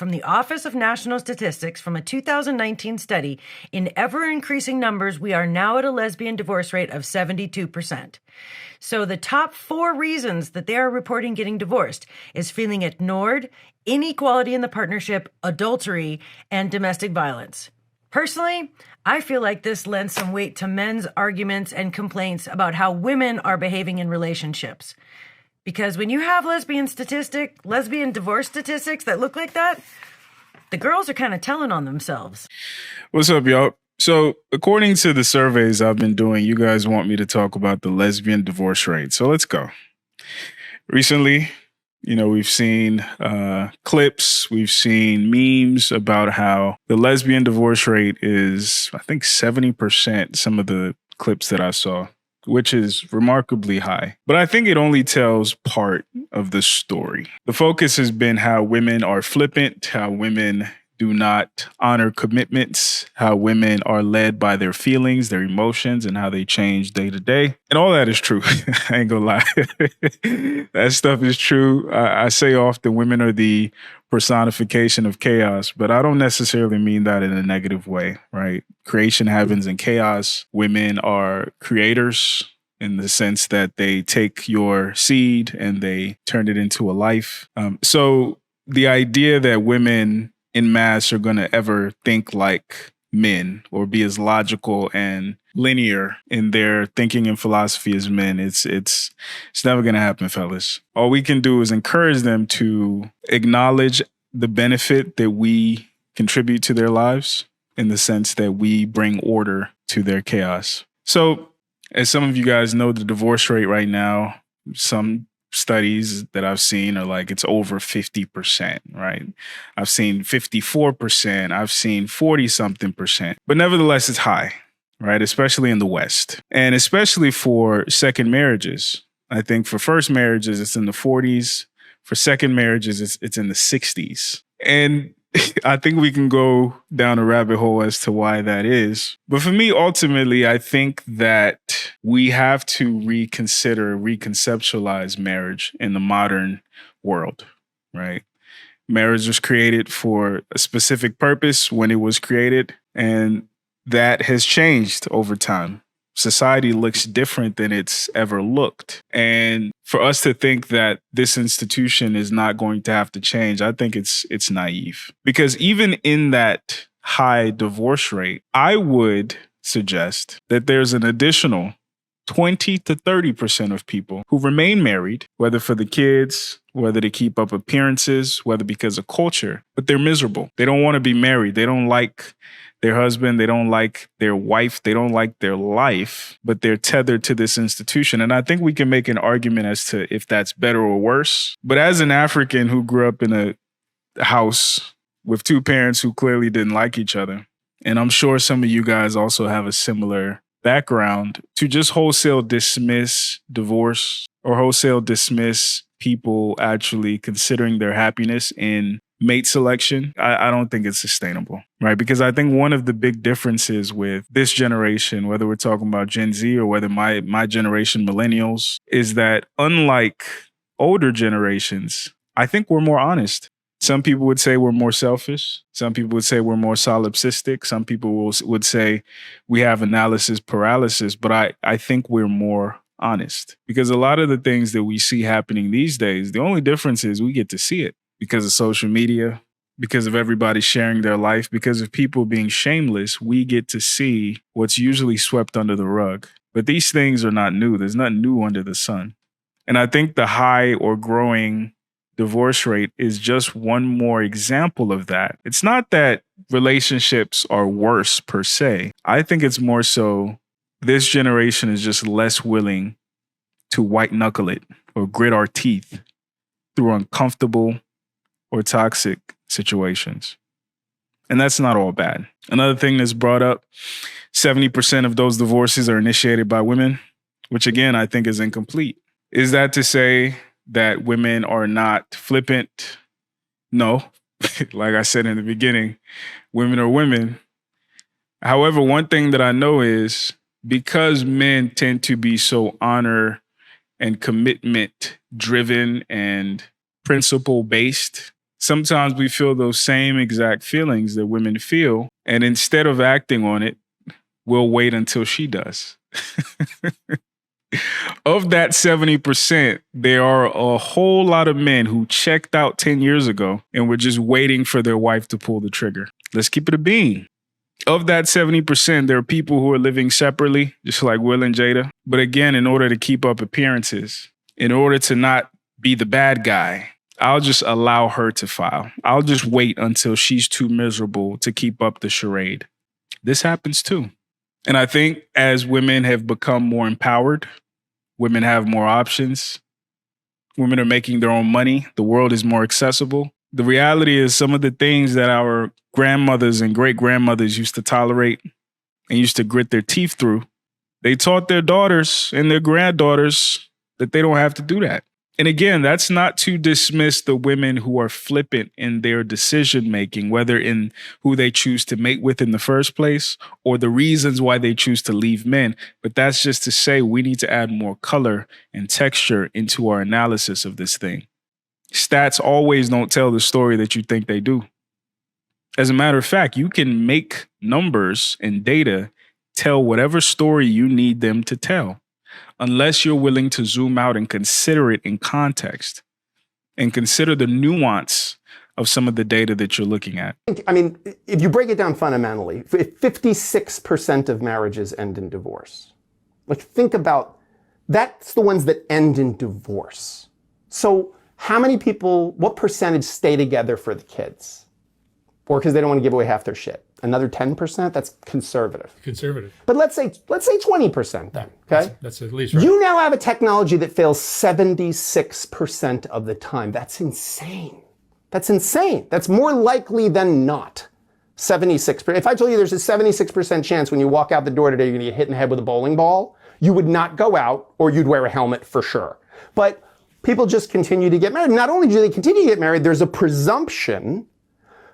from the Office of National Statistics from a 2019 study, in ever-increasing numbers, we are now at a lesbian divorce rate of 72%. So the top 4 reasons that they are reporting getting divorced is feeling ignored, inequality in the partnership, adultery, and domestic violence. Personally, I feel like this lends some weight to men's arguments and complaints about how women are behaving in relationships. Because when you have lesbian divorce statistics that look like that, the girls are kind of telling on themselves. What's up, y'all? So according to the surveys I've been doing, you guys want me to talk about the lesbian divorce rate. So let's go. Recently, we've seen clips, we've seen memes about how the lesbian divorce rate is, I think, 70%, some of the clips that I saw, which is remarkably high. But I think it only tells part of the story. The focus has been how women are flippant, how women do not honor commitments, how women are led by their feelings, their emotions, and how they change day to day. And all that is true. I ain't gonna lie. That stuff is true. I say often women are the personification of chaos, but I don't necessarily mean that in a negative way, right? Creation happens in chaos. Women are creators in the sense that they take your seed and they turn it into a life. So the idea that women in mass are going to ever think like men or be as logical and linear in their thinking and philosophy as men, it's never going to happen, fellas. All we can do is encourage them to acknowledge the benefit that we contribute to their lives in the sense that we bring order to their chaos. So as some of you guys know, the divorce rate right now, some studies that I've seen are like it's over 50%, right? I've seen 54%, I've seen 40-something%, but nevertheless, it's high, right? Especially in the West, and especially for second marriages. I think for first marriages, it's in the 40s. For second marriages, it's in the 60s. And I think we can go down a rabbit hole as to why that is. But for me, ultimately, I think that we have to reconceptualize marriage in the modern world, right? Marriage was created for a specific purpose when it was created, and that has changed over time. Society looks different than it's ever looked. And for us to think that this institution is not going to have to change, I think it's naive. Because even in that high divorce rate, I would suggest that there's an additional 20 to 30% of people who remain married, whether for the kids, whether to keep up appearances, whether because of culture, but they're miserable. They don't want to be married. They don't like their husband, they don't like their wife, they don't like their life, but they're tethered to this institution. And I think we can make an argument as to if that's better or worse. But as an African who grew up in a house with 2 parents who clearly didn't like each other, and I'm sure some of you guys also have a similar background, to just wholesale dismiss divorce or wholesale dismiss people actually considering their happiness in mate selection, I don't think it's sustainable, right? Because I think one of the big differences with this generation, whether we're talking about Gen Z or whether my generation, millennials, is that unlike older generations, I think we're more honest. Some people would say we're more selfish. Some people would say we're more solipsistic. Some people would say we have analysis paralysis, but I think we're more honest. Because a lot of the things that we see happening these days, the only difference is we get to see it. Because of social media, because of everybody sharing their life, because of people being shameless, we get to see what's usually swept under the rug. But these things are not new. There's nothing new under the sun. And I think the high or growing divorce rate is just one more example of that. It's not that relationships are worse per se. I think it's more so this generation is just less willing to white knuckle it or grit our teeth through uncomfortable or toxic situations. And that's not all bad. Another thing that's brought up, 70% of those divorces are initiated by women, which again, I think is incomplete. Is that to say that women are not flippant? No. Like I said in the beginning, women are women. However, one thing that I know is because men tend to be so honor and commitment driven and principle based, Sometimes we feel those same exact feelings that women feel, and instead of acting on it, we'll wait until she does. Of that 70%, there are a whole lot of men who checked out 10 years ago and were just waiting for their wife to pull the trigger. Let's keep it a bean. Of that 70%, there are people who are living separately, just like Will and Jada. But again, in order to keep up appearances, in order to not be the bad guy, I'll just allow her to file. I'll just wait until she's too miserable to keep up the charade. This happens too. And I think as women have become more empowered, women have more options, women are making their own money, the world is more accessible. The reality is some of the things that our grandmothers and great-grandmothers used to tolerate and used to grit their teeth through, they taught their daughters and their granddaughters that they don't have to do that. And again, that's not to dismiss the women who are flippant in their decision-making, whether in who they choose to mate with in the first place or the reasons why they choose to leave men. But that's just to say we need to add more color and texture into our analysis of this thing. Stats always don't tell the story that you think they do. As a matter of fact, you can make numbers and data tell whatever story you need them to tell, unless you're willing to zoom out and consider it in context and consider the nuance of some of the data that you're looking at. I mean, if you break it down fundamentally, 56% of marriages end in divorce. Like, think about, that's the ones that end in divorce. So how many people, what percentage stay together for the kids? Or because they don't want to give away half their shit? Another 10%? That's conservative. Conservative. But let's say 20% then, okay? That's at least right. You now have a technology that fails 76% of the time. That's insane. That's insane. That's more likely than not. 76%. If I told you there's a 76% chance when you walk out the door today you're going to get hit in the head with a bowling ball, you would not go out, or you'd wear a helmet for sure. But people just continue to get married. Not only do they continue to get married, there's a presumption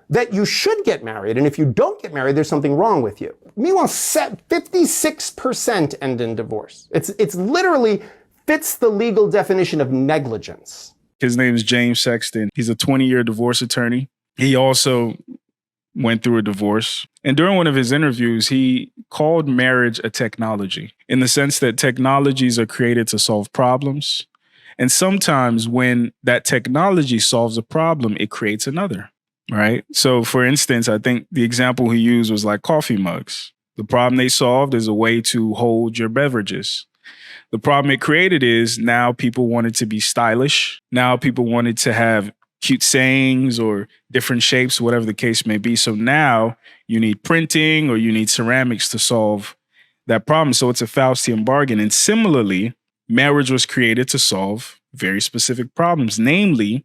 that you should get married, and if you don't get married, there's something wrong with you. Meanwhile, 56% end in divorce. It's literally fits the legal definition of negligence. His name is James Sexton. He's a 20-year divorce attorney. He also went through a divorce. And during one of his interviews, he called marriage a technology, in the sense that technologies are created to solve problems. And sometimes when that technology solves a problem, it creates another. Right. So, for instance, I think the example he used was like coffee mugs. The problem they solved is a way to hold your beverages. The problem it created is now people wanted to be stylish. Now people wanted to have cute sayings or different shapes, whatever the case may be. So now you need printing or you need ceramics to solve that problem. So it's a Faustian bargain. And similarly, marriage was created to solve very specific problems, namely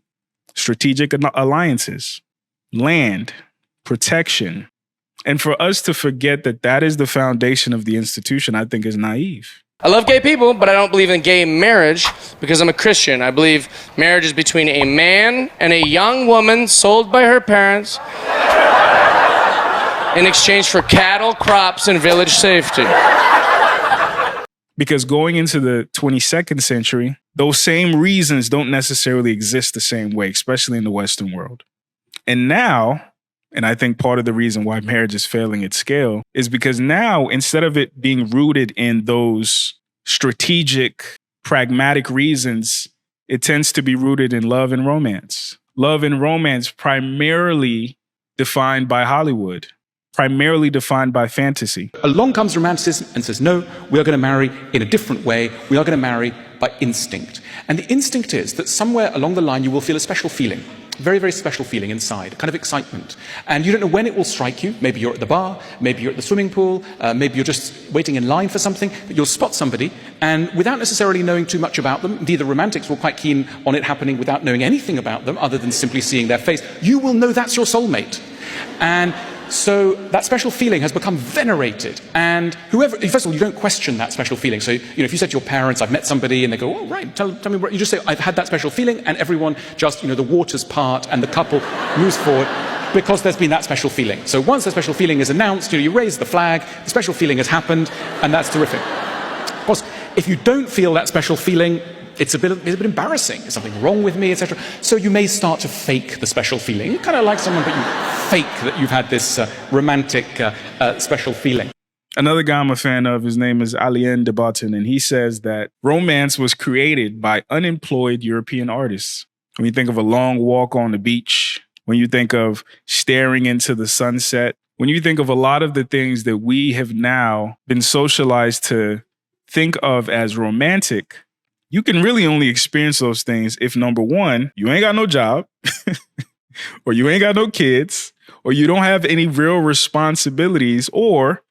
strategic alliances, land, protection. And for us to forget that that is the foundation of the institution, I think is naive. I love gay people, but I don't believe in gay marriage because I'm a Christian. I believe marriage is between a man and a young woman sold by her parents in exchange for cattle, crops, and village safety. Because going into the 22nd century, those same reasons don't necessarily exist the same way, especially in the Western world. And now, and I think part of the reason why marriage is failing at scale is because now, instead of it being rooted in those strategic, pragmatic reasons, it tends to be rooted in love and romance. Love and romance primarily defined by Hollywood, primarily defined by fantasy. Along comes romanticism and says, no, we are going to marry in a different way. We are going to marry by instinct. And the instinct is that somewhere along the line, you will feel a special feeling. Very, very special feeling inside, kind of excitement. And you don't know when it will strike you. Maybe you're at the bar, maybe you're at the swimming pool, maybe you're just waiting in line for something, but you'll spot somebody, and without necessarily knowing too much about them, indeed the romantics were quite keen on it happening without knowing anything about them other than simply seeing their face, you will know that's your soulmate. And so that special feeling has become venerated. And whoever, first of all, you don't question that special feeling. So, if you said to your parents, I've met somebody, and they go, oh, right, tell me what, you just say, I've had that special feeling, and everyone just, the waters part and the couple moves forward because there's been that special feeling. So once the special feeling is announced, you raise the flag, the special feeling has happened, and that's terrific. Of course, if you don't feel that special feeling, it's a bit embarrassing. Is something wrong with me, etc. So you may start to fake the special feeling. You kind of like someone, but you fake that you've had this romantic special feeling. Another guy I'm a fan of, his name is Alain de Botton, and he says that romance was created by unemployed European artists. When you think of a long walk on the beach, when you think of staring into the sunset, when you think of a lot of the things that we have now been socialized to think of as romantic, you can really only experience those things if, number one, you ain't got no job, or you ain't got no kids, or you don't have any real responsibilities, or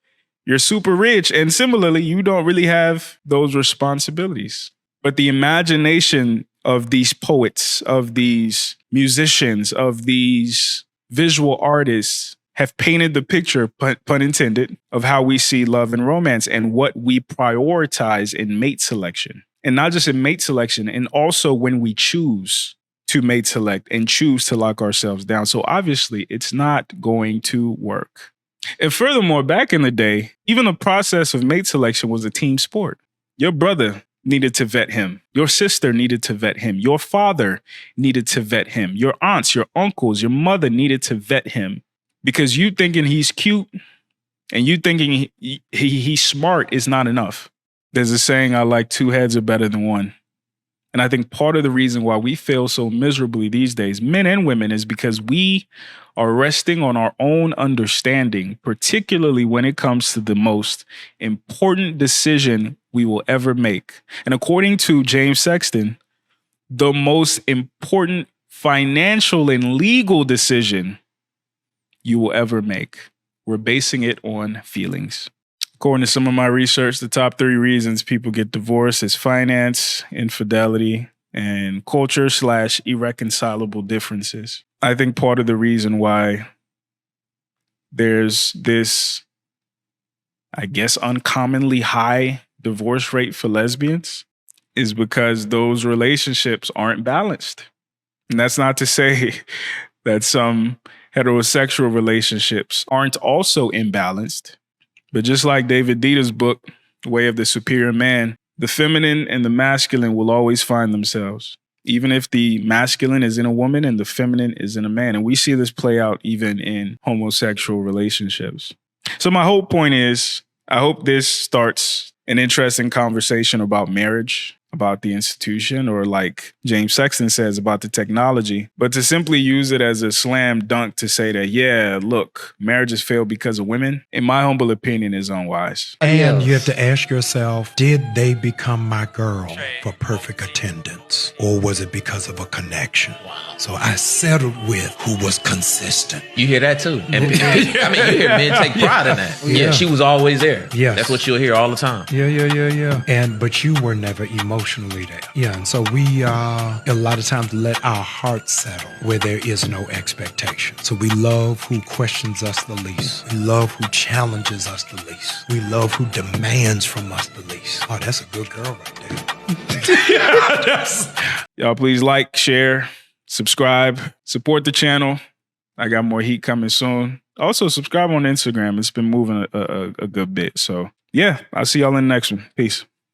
you're super rich, and similarly, you don't really have those responsibilities. But the imagination of these poets, of these musicians, of these visual artists have painted the picture, pun intended, of how we see love and romance and what we prioritize in mate selection. And not just in mate selection, and also when we choose to mate select and choose to lock ourselves down. So obviously, it's not going to work. And furthermore, back in the day, even the process of mate selection was a team sport. Your brother needed to vet him. Your sister needed to vet him. Your father needed to vet him. Your aunts, your uncles, your mother needed to vet him. Because you thinking he's cute and you thinking he's smart is not enough. There's a saying, I like two heads are better than one. And I think part of the reason why we fail so miserably these days, men and women, is because we are resting on our own understanding, particularly when it comes to the most important decision we will ever make. And according to James Sexton, the most important financial and legal decision you will ever make. We're basing it on feelings. According to some of my research, the top 3 reasons people get divorced is finance, infidelity, and culture/irreconcilable differences. I think part of the reason why there's this, I guess, uncommonly high divorce rate for lesbians is because those relationships aren't balanced. And that's not to say that some heterosexual relationships aren't also imbalanced. But just like David Dita's book, Way of the Superior Man, the feminine and the masculine will always find themselves, even if the masculine is in a woman and the feminine is in a man. And we see this play out even in homosexual relationships. So my whole point is, I hope this starts an interesting conversation about marriage, about the institution, or like James Sexton says, about the technology, but to simply use it as a slam dunk to say that, yeah, look, marriages fail because of women, in my humble opinion, is unwise. And you have to ask yourself, did they become my girl for perfect attendance? Or was it because of a connection? So I settled with who was consistent. You hear that too. And I mean, you hear men take pride in that. Yeah, she was always there. Yes. That's what you'll hear all the time. Yeah. But you were never emotionally there. Yeah, and so we a lot of times let our hearts settle where there is no expectation. So we love who questions us the least. We love who challenges us the least. We love who demands from us the least. Oh, that's a good girl right there. Y'all please like, share, subscribe, support the channel. I got more heat coming soon. Also subscribe on Instagram. It's been moving a good bit. So yeah, I'll see y'all in the next one. Peace.